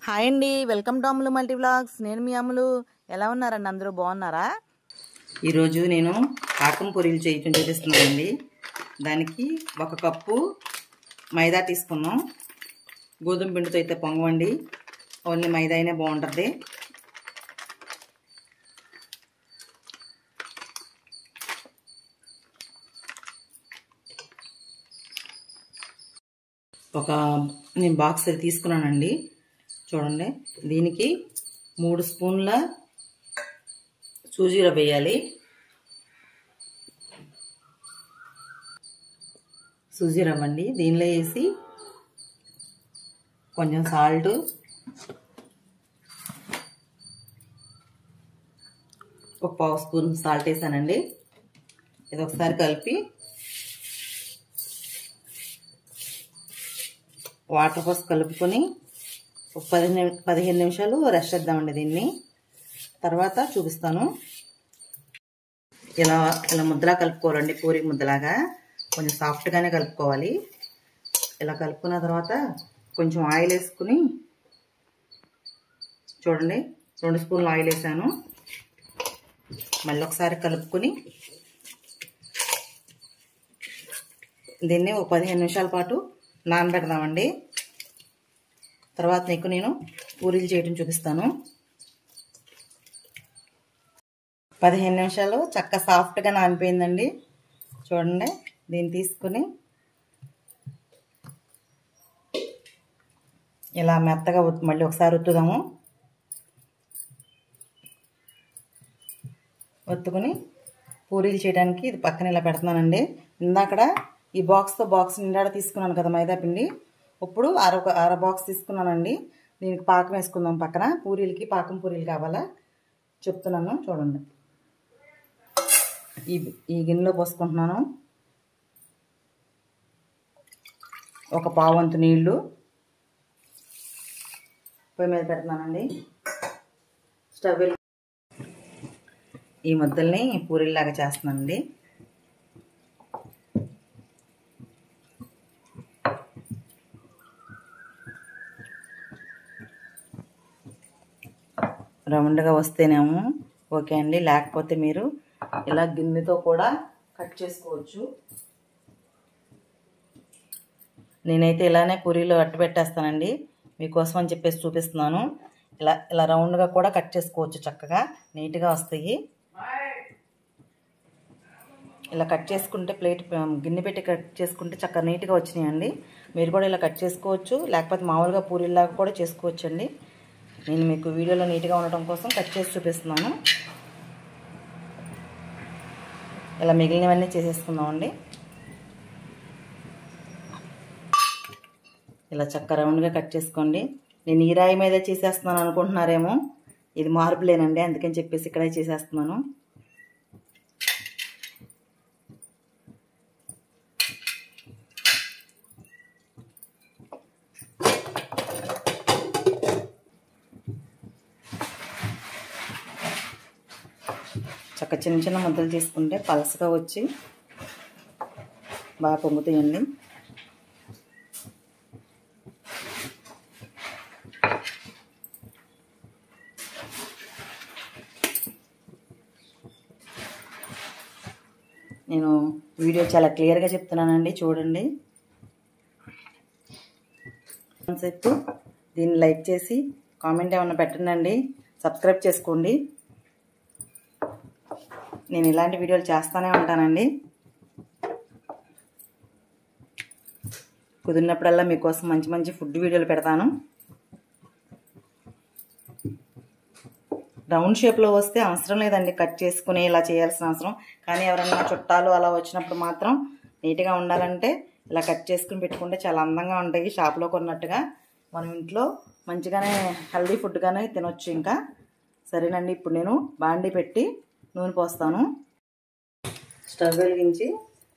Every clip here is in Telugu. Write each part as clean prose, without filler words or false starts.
హాయ్ అండి, welcome to Ammulu multi vlogs. నేను మీ అమ్ములు. ఎలా ఉన్నారండి? అందరూ బాగున్నారా? ఈరోజు నేను పాకం పూరీలు చేయటం చూపిస్తున్నానండి. దానికి 1 కప్పు మైదా తీసుకున్నాం. గోధుమ పిండితో అయితే పొంగవండి, ఓన్లీ మైదా అయినా బాగుంటుంది. నేను బాక్స్ తీసుకున్నానండి. చూడండి, దీనికి 3 స్పూన్ల సూజీ రవ్వ వేయాలి. సూజీ రవ్వ అండి, దీనిలో వేసి కొంచెం సాల్ట్, ఒక 1/2 స్పూన్ సాల్ట్ వేసానండి. ఇది ఒకసారి కలిపి వాటర్ పోసి కలుపుకొని ఒక 15 నిమిషాలు రెస్ట్ చేద్దామండి. దీన్ని తర్వాత చూపిస్తాను. ఇలా ముద్దలా కలుపుకోవాలండి, పూరి ముద్దలాగా కొంచెం సాఫ్ట్గానే కలుపుకోవాలి. ఇలా కలుపుకున్న తర్వాత కొంచెం ఆయిల్ వేసుకుని, చూడండి 2 స్పూన్లు ఆయిల్ వేసాను. మళ్ళీ ఒకసారి కలుపుకొని దీన్ని ఒక 15 నిమిషాల పాటు నానబెడదామండి. తర్వాత నేను పూరీలు చేయడం చూపిస్తాను. 15 నిమిషాలు చక్కగా సాఫ్ట్గా నానిపోయిందండి. చూడండి, దీన్ని తీసుకుని ఇలా మెత్తగా మళ్ళీ ఒకసారి ఒత్తుదాము. ఒత్తుకుని పూరీలు చేయడానికి ఇది పక్కన ఇలా పెడుతున్నానండి. ఇందాకడ ఈ బాక్స్ నిండా తీసుకున్నాను కదా మైదా పిండి. ఇప్పుడు అర బాక్స్ తీసుకున్నానండి. దీనికి పాకం వేసుకుందాం. పక్కన పూరీలకి పాకం పూరీలు కావాలా చెప్తున్నాను. చూడండి, ఈ గిన్నెలో పోసుకుంటున్నాను. ఒక పావంతు నీళ్లు పొయ్యి మీద పెడుతున్నానండి. స్టవ్ ఈ ముద్దల్ని పూరీలాగా చేస్తున్నానండి. రౌండ్గా వస్తేనేమో ఓకే అండి, లేకపోతే మీరు ఇలా గిన్నెతో కూడా కట్ చేసుకోవచ్చు. నేనైతే ఇలానే పూరీలో అట్టు పెట్టేస్తానండి, మీకోసం అని చెప్పేసి చూపిస్తున్నాను. ఇలా రౌండ్గా కూడా కట్ చేసుకోవచ్చు, చక్కగా నీట్గా వస్తాయి. ఇలా కట్ చేసుకుంటే గిన్నె పెట్టి కట్ చేసుకుంటే చక్కగా నీట్గా వచ్చినాయండి. మీరు కూడా ఇలా కట్ చేసుకోవచ్చు, లేకపోతే మామూలుగా పూరీలాగా కూడా చేసుకోవచ్చు అండి. నేను మీకు వీడియోలో నీట్గా ఉండటం కోసం కట్ చేసి చూపిస్తున్నాను. ఇలా మిగిలినవన్నీ చేసేసుకుందామండి. ఇలా చక్కగా రౌండ్గా కట్ చేసుకోండి. నేను ఈ రాయి మీద చేసేస్తున్నాను అనుకుంటున్నారేమో, ఇది మార్పులేనండి, అందుకని చెప్పేసి ఇక్కడే చేసేస్తున్నాను. చక్క చిన్న ముద్దలు తీసుకుంటే పలసగా వచ్చి బాగా పొంగుతాయండి. నేను వీడియో చాలా క్లియర్గా చెప్తున్నానండి, చూడండి. దీన్ని లైక్ చేసి కామెంట్ ఏమన్నా పెట్టండి, సబ్స్క్రైబ్ చేసుకోండి. నేను ఇలాంటి వీడియోలు చేస్తూనే ఉంటానండి. కుదిరినప్పుడల్లా మీకోసం మంచి ఫుడ్ వీడియోలు పెడతాను. రౌండ్ షేప్లో వస్తే అవసరం లేదండి కట్ చేసుకుని ఇలా చేయాల్సిన అవసరం. కానీ ఎవరైనా చుట్టాలు అలా వచ్చినప్పుడు మాత్రం నీట్గా ఉండాలంటే ఇలా కట్ చేసుకుని పెట్టుకుంటే చాలా అందంగా ఉంటాయి. షాప్లో కొన్నట్టుగా మనం ఇంట్లో మంచిగానే హెల్దీ ఫుడ్గానే తినొచ్చు. ఇంకా సరేనండి, ఇప్పుడు నేను బాండీ పెట్టి నూనె పోస్తాను. స్టవ్ వెలిగించి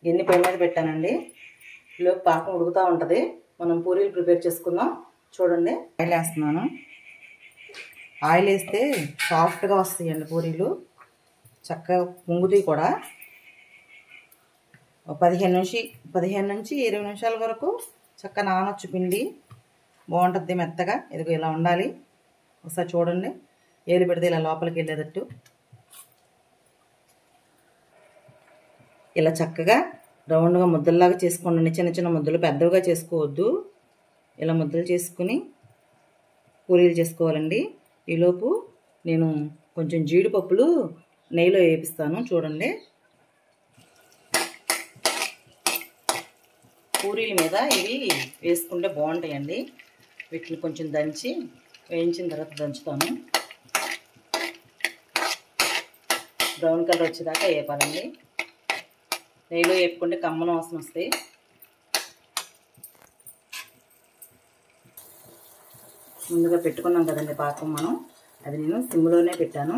గిన్నె పొయ్యి మీద పెట్టానండి. ఈలోపు పాకం ఉడుకుతూ ఉంటుంది. మనం పూరీలు ప్రిపేర్ చేసుకుందాం. చూడండి, ఆయిల్ వేస్తున్నాను. ఆయిల్ వేస్తే సాఫ్ట్గా వస్తాయండి పూరీలు, చక్కగా పొంగుతాయి కూడా. 15 నుంచి 20 నిమిషాల వరకు చక్కగా నానొచ్చు పిండి. బాగుంటుంది మెత్తగా. ఇదిగో ఇలా ఉండాలి. ఒకసారి చూడండి, ఏలు పెడితే ఇలా లోపలికి వెళ్ళేటట్టు. ఇలా చక్కగా రౌండ్గా ముద్దల్లాగా చేసుకోండి. చిన్న చిన్న ముద్దలు, పెద్దవిగా చేసుకోవద్దు. ఇలా ముద్దలు చేసుకుని పూరీలు చేసుకోవాలండి. ఈలోపు నేను కొంచెం జీడిపప్పులు నెయ్యిలో వేపిస్తాను. చూడండి, పూరీల మీద ఇవి వేసుకుంటే బాగుంటాయండి. వీటిని కొంచెం దంచి వేయించిన తర్వాత దంచుతాను. బ్రౌన్ కలర్ వచ్చేదాకా వేపాలండి. నెయ్యిలో వేపుకుంటే కమ్మన వాసన వస్తాయి. ముందుగా పెట్టుకున్నాం కదండి పాకం మనం, అది నేను సిమ్లోనే పెట్టాను.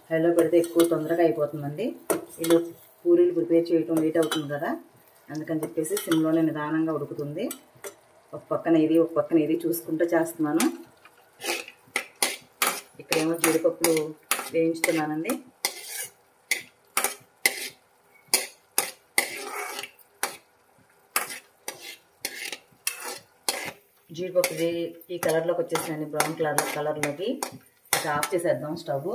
హైలో పెడితే ఎక్కువ తొందరగా అయిపోతుందండి. ఇలా పూరీలు ప్రిపేర్ చేయటం లేట్ అవుతుంది కదా, అందుకని చెప్పేసి సిమ్లోనే నిదానంగా ఉడుకుతుంది. ఒక పక్కన ఇది ఒక పక్కన ఇది చూసుకుంటూ చేస్తున్నాను. ఇక్కడేమో జీడిపప్పులు వేయించుతున్నానండి. జీడిపప్పు ఈ కలర్లోకి వచ్చేసిందండి, బ్రౌన్ కలర్లోకి. ఇక ఆఫ్ చేసేద్దాం స్టవ్.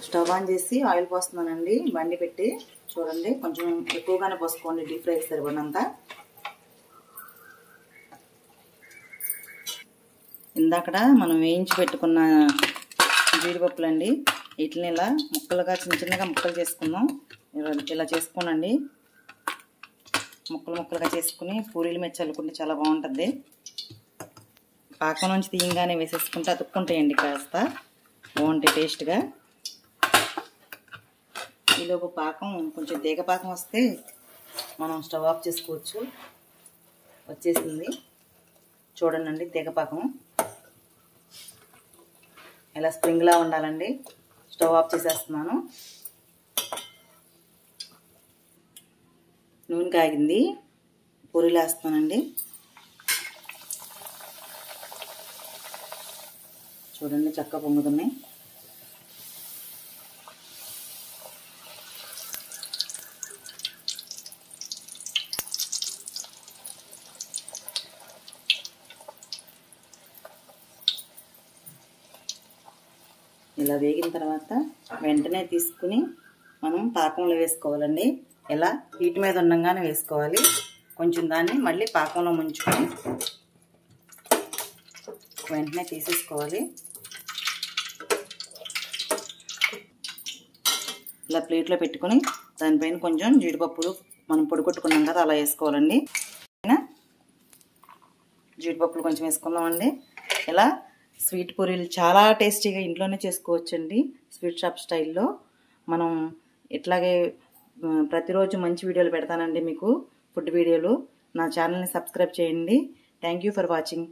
స్టవ్ ఆన్ చేసి ఆయిల్ పోస్తున్నానండి, బండి పెట్టి. చూడండి, కొంచెం ఎక్కువగానే పోసుకోండి, డీప్ ఫ్రైకి సరిపడినంత. ఇందాకడ మనం వేయించి పెట్టుకున్న జీడిపప్పులండి, వీటిని ఇలా ముక్కలుగా చిన్న చిన్నగా ముక్కలు చేసుకుందాం. ఇలా చేసుకోనండి, ముక్కలు ముక్కలుగా చేసుకుని పూరీల మీద చల్లుకుంటే చాలా బాగుంటుంది. పాకం నుంచి తీయంగానే వేసేసుకుంటే అతుక్కుంటాయండి, కాస్త బాగుంటాయి టేస్ట్గా. ఈలోపు పాకం కొంచెం తీగ పాకం వస్తే మనం స్టవ్ ఆఫ్ చేసుకోవచ్చు. వచ్చేసింది చూడండి, తీగ పాకం ఇలా స్ప్రింగ్లా ఉండాలండి. స్టవ్ ఆఫ్ చేసేస్తున్నాను. నూనె కాగింది, పూరీలు వేస్తున్నానండి. చూడండి, చక్కగా పొంగుతున్నాయి. ఇలా వేగిన తర్వాత వెంటనే తీసుకుని మనం పాకంలో వేసుకోవాలండి. ఇలా హీట్ మీద ఉండగానే వేసుకోవాలి. కొంచెం దాన్ని మళ్ళీ పాకంలో ముంచుకొని వెంటనే తీసేసుకోవాలి. ఇలా ప్లేట్లో పెట్టుకొని దానిపైన కొంచెం జీడిపప్పులు మనం పొడి కొట్టుకున్నాం కదా, అలా వేసుకోవాలండి. జీడిపప్పులు కొంచెం వేసుకుందామండి. ఇలా స్వీట్ పూరీలు చాలా టేస్టీగా ఇంట్లోనే చేసుకోవచ్చండి, స్వీట్ షాప్ స్టైల్లో. మనం ఇట్లాగే ప్రతిరోజు మంచి వీడియోలు పెడతానండి మీకు, ఫుడ్ వీడియోలు. నా ఛానల్ని సబ్స్క్రైబ్ చేయండి. Thank you for watching.